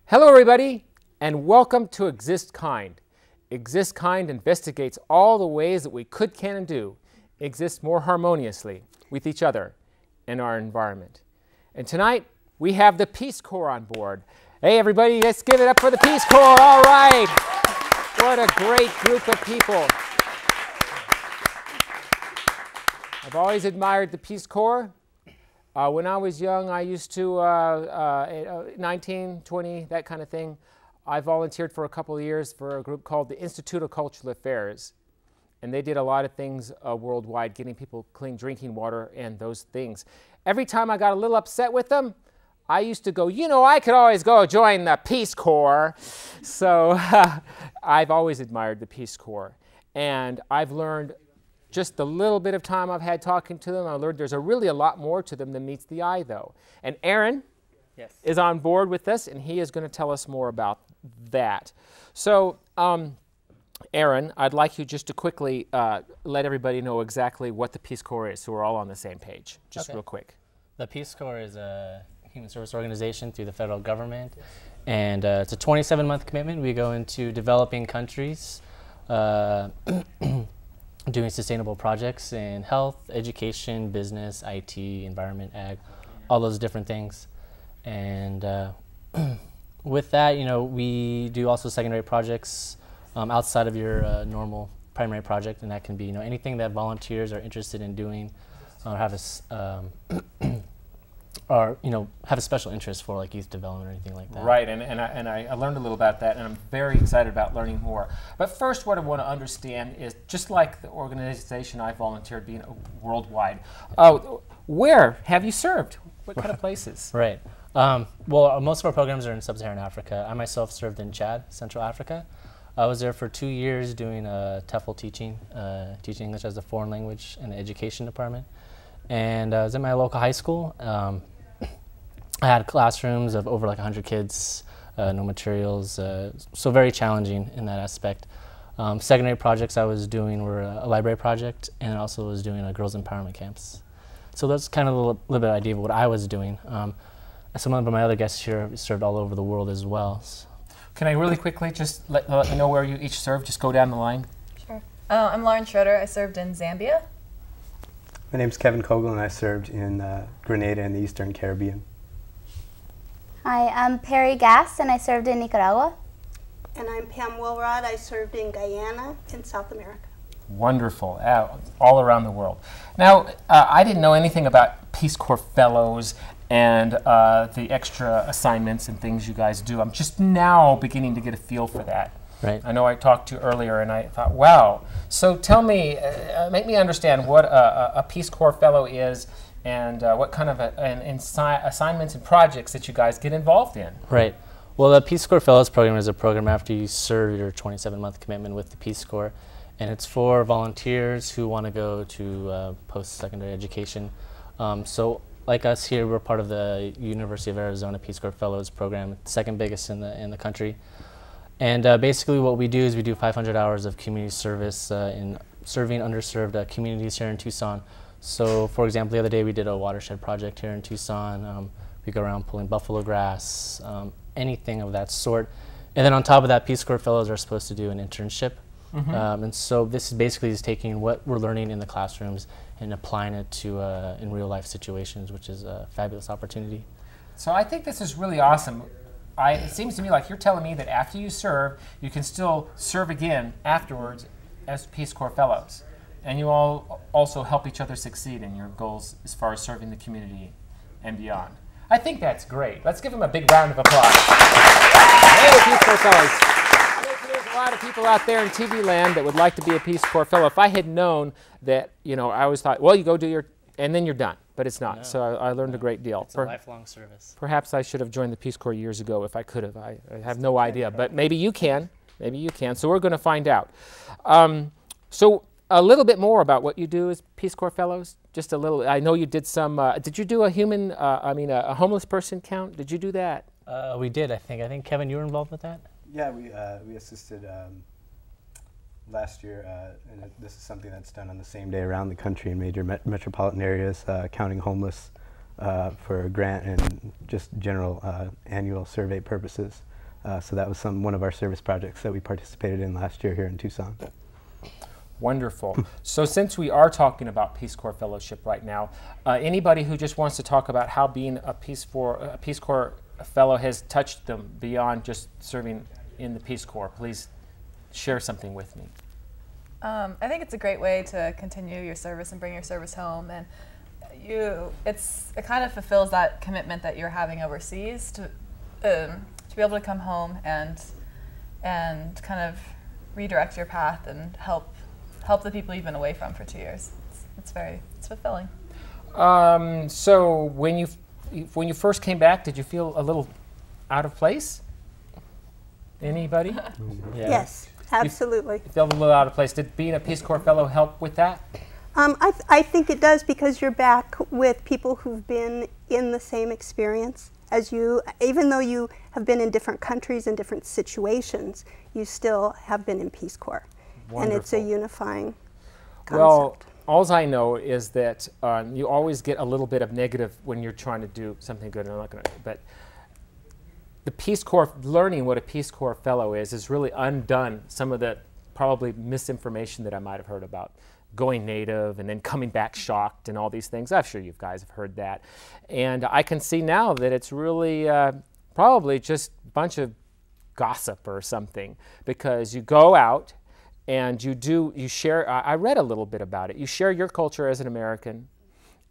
Hello everybody, and welcome to existkind. Existkind investigates all the ways that we could, can, and do exist more harmoniously with each other and our environment. And tonight, we have the Peace Corps on board. Hey everybody, let's give it up for the Peace Corps, all right! What a great group of people. I've always admired the Peace Corps. When I was young, I used to, 19, 20, that kind of thing, I volunteered for a couple of years for a group called the Institute of Cultural Affairs. And they did a lot of things worldwide, getting people clean drinking water and those things. Every time I got a little upset with them, I used to go, you know, I could always go join the Peace Corps. So I've always admired the Peace Corps. And I've learned just the little bit of time I've had talking to them, I learned there's really a lot more to them than meets the eye, though. And Aaron is on board with us, and he is going to tell us more about that. So, Aaron, I'd like you just to quickly let everybody know exactly what the Peace Corps is, so we're all on the same page, just real quick. The Peace Corps is a human service organization through the federal government, and it's a 27-month commitment. We go into developing countries, doing sustainable projects in health, education, business, IT, environment, ag, all those different things. And with that, you know, we do also secondary projects outside of your normal primary project, and that can be, you know, anything that volunteers are interested in doing, have a special interest for, like youth development or anything like that. Right, and I learned a little about that, and I'm very excited about learning more. But first, what I want to understand is, just like the organization I volunteered being worldwide, where have you served? What kind of places? Right. Well, most of our programs are in sub-Saharan Africa. I myself served in Chad, Central Africa. I was there for 2 years doing TEFL teaching, teaching English as a foreign language in the education department. And I was at my local high school. I had classrooms of over like 100 kids, no materials, so very challenging in that aspect. Secondary projects I was doing were a library project, and I also was doing a girls empowerment camps. So that's kind of a little bit of idea of what I was doing. Some of my other guests here served all over the world as well. So. Can I really quickly just let me know where you each served? Just go down the line. Sure. I'm Lauren Schroeder. I served in Zambia. My name's Kevin Kogel, and I served in Grenada and the Eastern Caribbean. Hi, I'm Perry Gass, and I served in Nicaragua. And I'm Pam Wilrod. I served in Guyana in South America. Wonderful, all around the world. Now, I didn't know anything about Peace Corps Fellows and the extra assignments and things you guys do. I'm just now beginning to get a feel for that. Right. I know I talked to you earlier, and I thought, wow. So tell me, make me understand what a Peace Corps Fellow is, and what kind of assignments and projects that you guys get involved in. Right. Well, the Peace Corps Fellows program is a program after you serve your 27-month commitment with the Peace Corps, and it's for volunteers who want to go to post-secondary education. So, like us here, we're part of the University of Arizona Peace Corps Fellows program, the second biggest in the country. And basically what we do is we do 500 hours of community service in serving underserved communities here in Tucson. So for example, the other day we did a watershed project here in Tucson. We go around pulling buffalo grass, anything of that sort. And then on top of that, Peace Corps Fellows are supposed to do an internship. And so this is basically is taking what we're learning in the classrooms and applying it to in real life situations, which is a fabulous opportunity. So I think this is really awesome. It seems to me like you're telling me that after you serve, you can still serve again afterwards as Peace Corps Fellows. And you all also help each other succeed in your goals as far as serving the community and beyond. I think that's great. Let's give them a big round of applause. Hey, Peace Corps Fellows. There's a lot of people out there in TV land that would like to be a Peace Corps Fellow. If I had known that, you know, I always thought, well, you go do your, and then you're done. But it's not, so I learned a great deal. It's a lifelong service. Perhaps I should have joined the Peace Corps years ago if I could have. I have no idea, but maybe you can. Maybe you can. So we're going to find out. So a little bit more about what you do as Peace Corps Fellows. Just a little. I know you did some. Did you do a a homeless person count? Did you do that? We did, I think. I think Kevin, you were involved with that. Yeah, we assisted last year, and this is something that's done on the same day around the country in major metropolitan areas, counting homeless for grant and just general annual survey purposes. So that was one of our service projects that we participated in last year here in Tucson. Wonderful. So since we are talking about Peace Corps Fellowship right now, anybody who just wants to talk about how being a Peace Corps Fellow has touched them beyond just serving in the Peace Corps, please share something with me. I think it's a great way to continue your service and bring your service home, and it kind of fulfills that commitment that you're having overseas to be able to come home and kind of redirect your path and help the people you've been away from for 2 years. It's fulfilling. So when you first came back, did you feel a little out of place? Anybody? Yeah. Yes, absolutely. You felt a little out of place. Did being a Peace Corps Fellow help with that? I think it does, because you're back with people who've been in the same experience as you. Even though you have been in different countries and different situations, you still have been in Peace Corps. Wonderful. And it's a unifying concept. Well, all I know is that you always get a little bit of negative when you're trying to do something good. And I'm not going to, but the Peace Corps, learning what a Peace Corps Fellow is really undone some of the probably misinformation that I might have heard about going Native and then coming back shocked and all these things. I'm sure you guys have heard that. And I can see now that it's really probably just a bunch of gossip or something, because you go out and you share, I read a little bit about it, you share your culture as an American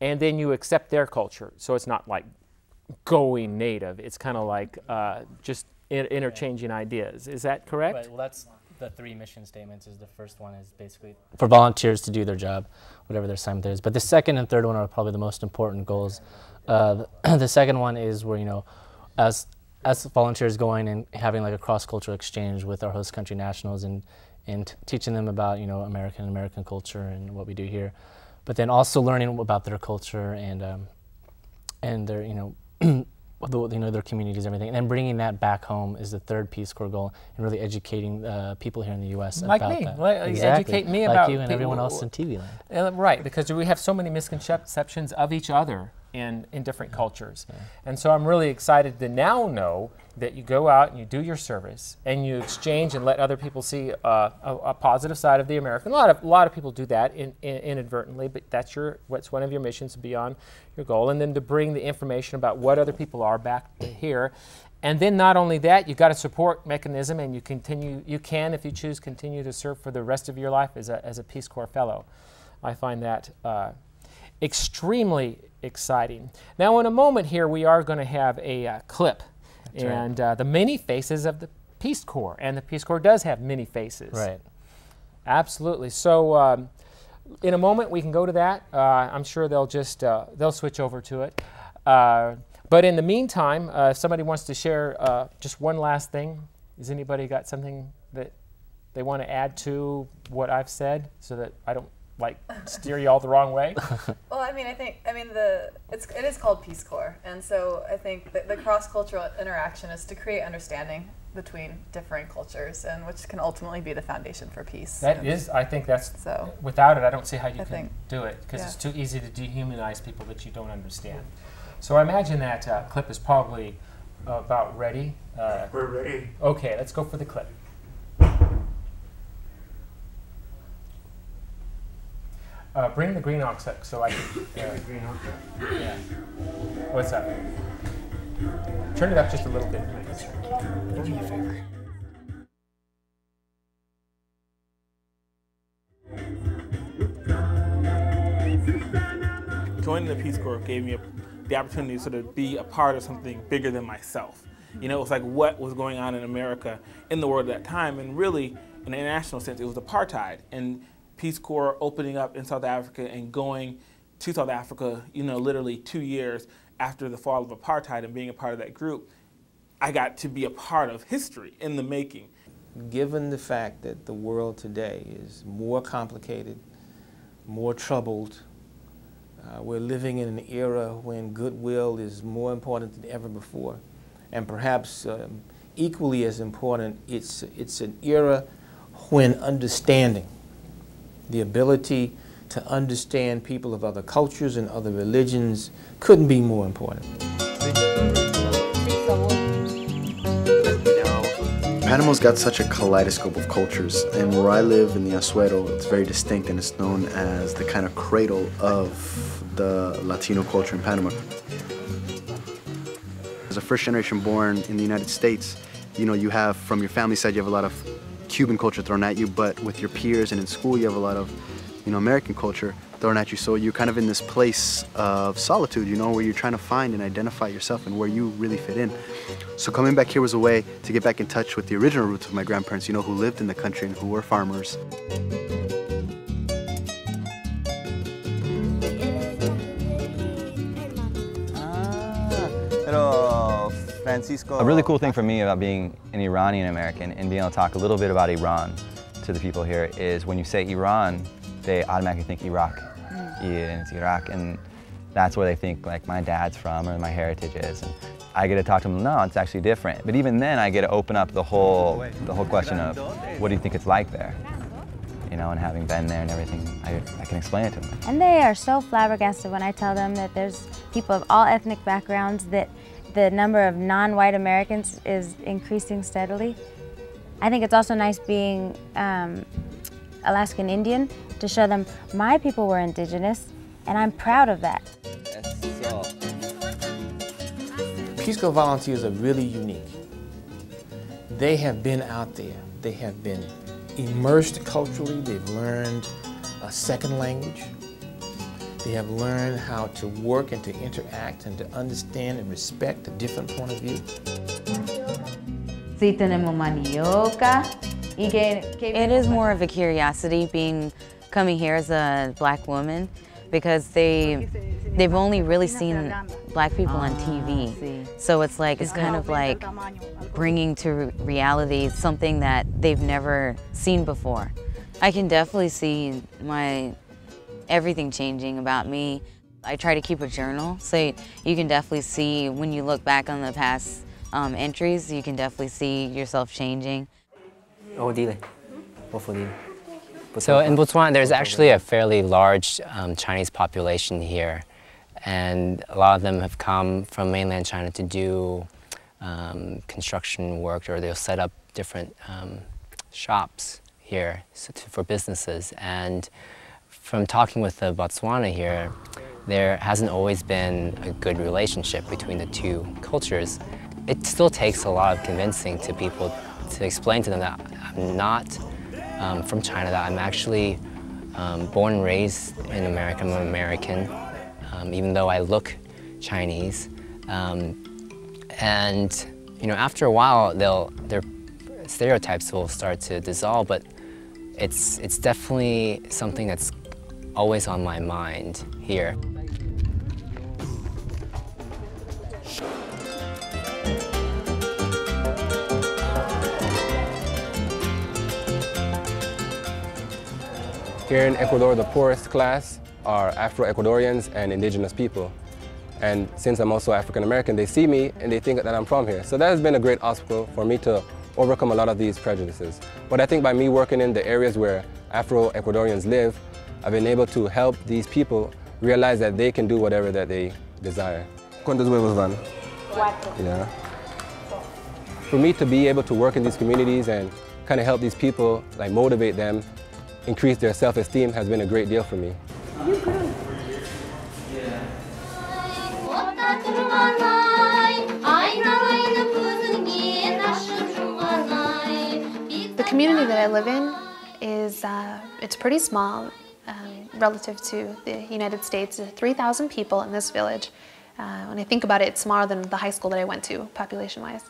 and then you accept their culture. So it's not like going Native, it's kind of like just interchanging ideas. Is that correct? Right, well that's the 3 mission statements. Is the first one is basically for volunteers to do their job, whatever their assignment is. But the second and third one are probably the most important goals. The second one is where, you know, as volunteers going and having like a cross-cultural exchange with our host country nationals and teaching them about, you know, American culture and what we do here, but then also learning about their culture and their, you know, their communities, everything, and then bringing that back home is the third Peace Corps goal, and really educating people here in the U.S. Like about me, that. Exactly. Educate me like about you and everyone else in TV land. Right, because we have so many misconceptions of each other in different cultures. Yeah. And so I'm really excited to now know that you go out and you do your service and you exchange and let other people see a positive side of the American. A lot of people do that inadvertently, but that's what's one of your missions beyond your goal. And then to bring the information about what other people are back here. And then not only that, you've got a support mechanism, and you can, if you choose, continue to serve for the rest of your life as a Peace Corps Fellow. I find that extremely exciting. Now in a moment here we are going to have a clip. That's and right. The many faces of the Peace Corps, and the Peace Corps does have many faces. Right. Absolutely. So in a moment we can go to that. I'm sure they'll just they'll switch over to it. But in the meantime, if somebody wants to share just one last thing, has anybody got something that they want to add to what I've said, so that I don't like steer you all the wrong way? Well, I mean, it is called Peace Corps, and so I think the cross-cultural interaction is to create understanding between different cultures, and which can ultimately be the foundation for peace. That is, I think that's, so, without it, I don't see how you can do it, because it's too easy to dehumanize people that you don't understand. So I imagine that clip is probably about ready. We're ready. Okay, let's go for the clip. Bring the green aux up so I can. Green aux? Yeah. What's up? Turn it up just a little bit. Do me a favor. Joining the Peace Corps gave me the opportunity to sort of be a part of something bigger than myself. You know, it was like what was going on in America, in the world at that time, and really, in an international sense, it was apartheid. And Peace Corps opening up in South Africa and going to South Africa, you know, literally 2 years after the fall of apartheid and being a part of that group, I got to be a part of history in the making. Given the fact that the world today is more complicated, more troubled, we're living in an era when goodwill is more important than ever before, and perhaps equally as important, it's an era when understanding, the ability to understand people of other cultures and other religions couldn't be more important. You know, Panama's got such a kaleidoscope of cultures, and where I live in the Azuero, it's very distinct and it's known as the kind of cradle of the Latino culture in Panama. As a first generation born in the United States, you know, you have, from your family side, you have a lot of Cuban culture thrown at you, but with your peers and in school, you have a lot of, you know, American culture thrown at you. So you're kind of in this place of solitude, you know, where you're trying to find and identify yourself and where you really fit in. So coming back here was a way to get back in touch with the original roots of my grandparents, you know, who lived in the country and who were farmers. A really cool thing for me about being an Iranian American and being able to talk a little bit about Iran to the people here is when you say Iran, they automatically think Iraq. And it's Iraq, and that's where they think like my dad's from or my heritage is. And I get to talk to them, no, it's actually different. But even then I get to open up the whole question of what do you think it's like there? You know, and having been there and everything, I can explain it to them. And they are so flabbergasted when I tell them that there's people of all ethnic backgrounds, that the number of non-white Americans is increasing steadily. I think it's also nice being Alaskan Indian to show them my people were indigenous, and I'm proud of that. Peace Corps volunteers are really unique. They have been out there. They have been immersed culturally. They've learned a second language. They have learned how to work and to interact and to understand and respect a different point of view. It is more of a curiosity coming here as a black woman, because they've only really seen black people on TV. So it's kind of like bringing to reality something that they've never seen before. I can definitely see everything changing about me. I try to keep a journal, so you can definitely see when you look back on the past entries, you can definitely see yourself changing. So in Botswana, there's actually a fairly large Chinese population here, and a lot of them have come from mainland China to do construction work, or they'll set up different shops here for businesses. And from talking with the Botswana here, there hasn't always been a good relationship between the two cultures. It still takes a lot of convincing to people to explain to them that I'm not from China, that I'm actually born and raised in America. I'm American, even though I look Chinese. And you know, after a while, their stereotypes will start to dissolve, but it's definitely something that's always on my mind here. Here in Ecuador, the poorest class are Afro-Ecuadorians and indigenous people. And since I'm also African-American, they see me and they think that I'm from here. So that has been a great obstacle for me to overcome a lot of these prejudices. But I think by me working in the areas where Afro-Ecuadorians live, I've been able to help these people realize that they can do whatever that they desire. ¿Cuántos huevos van? 4. Yeah. For me to be able to work in these communities and kind of help these people, like motivate them, increase their self-esteem, has been a great deal for me. The community that I live in is it's pretty small relative to the United States. There are 3,000 people in this village. When I think about it, it's smaller than the high school that I went to, population-wise.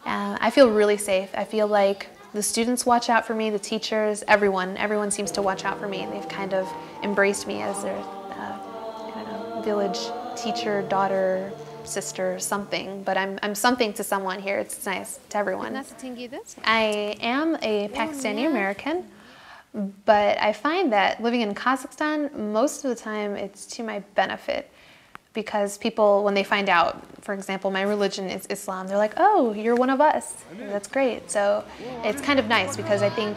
I feel really safe. I feel like the students watch out for me, the teachers, everyone seems to watch out for me. They've kind of embraced me as their I don't know, village teacher, daughter, sister, something. But I'm something to someone here. It's nice to everyone. I am a Pakistani American, but I find that living in Kazakhstan, most of the time it's to my benefit. Because people, when they find out, for example, my religion is Islam, they're like, oh, you're one of us. That's great. So it's kind of nice because I think